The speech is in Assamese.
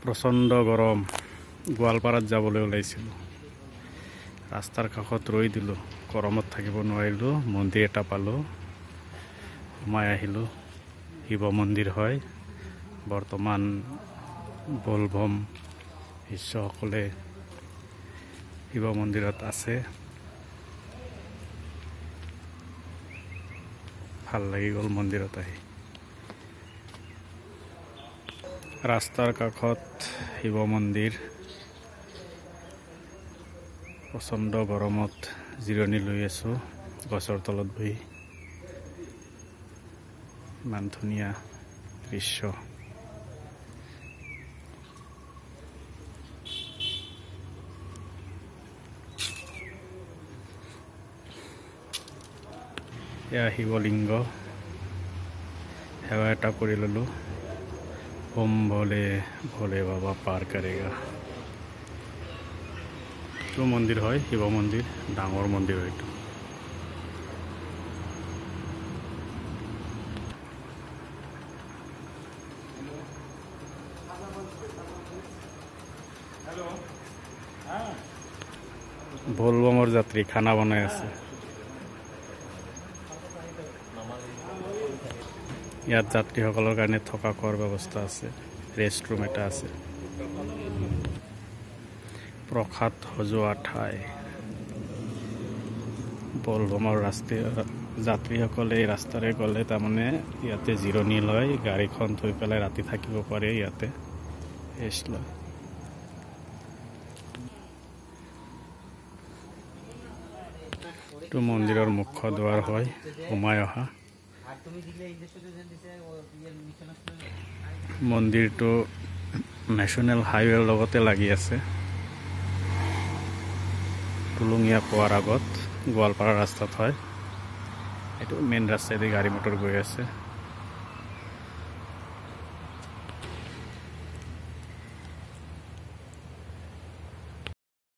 প্ৰচণ্ড গৰম গোৱালপাৰাত যাবলৈ ওলাইছিলোঁ ৰাস্তাৰ কাষত ৰৈ দিলোঁ গৰমত থাকিব নোৱাৰিলোঁ মন্দিৰ এটা পালোঁ সোমাই আহিলোঁ শিৱ মন্দিৰ হয় বৰ্তমান বলভম শিষ্যসকলে শিৱ মন্দিৰত আছে ভাল লাগি গ'ল মন্দিৰত আহি ৰাস্তাৰ কাষত শিৱ মন্দিৰ প্ৰচণ্ড গৰমত জিৰণি লৈ আছোঁ গছৰ তলত বহি ইমান ধুনীয়া দৃশ্য এয়া শিৱলিংগ সেৱা এটা কৰি ল'লোঁ ওম ভোলে ভোলে বাবা পাৰ কৰেগা এইটো মন্দিৰ হয় শিৱ মন্দিৰ ডাঙৰ মন্দিৰ হয় এইটো বলবমৰ যাত্ৰী খানা বনাই আছে ইয়াত যাত্ৰীসকলৰ কাৰণে থকা খোৱাৰ ব্যৱস্থা আছে ৰেষ্টৰুম এটা আছে প্ৰসাদ সজোৱা ঠাই বলভমৰ যাত্ৰীসকলে এই ৰাস্তাৰে গ'লে তাৰমানে ইয়াতে জিৰণি লয় গাড়ীখন থৈ পেলাই ৰাতি থাকিব পাৰে ইয়াতে ৰেষ্ট লয় এইটো মন্দিৰৰ মুখ্য দুৱাৰ হয় সোমাই অহা মন্দিৰটো নেশ্যনেল হাইৱেৰ লগতে লাগি আছে টুলুঙীয়া পোৱাৰ আগত গোৱালপাৰা ৰাস্তাত হয় এইটো মেইন ৰাস্তাইদি গাড়ী মটৰ গৈ আছে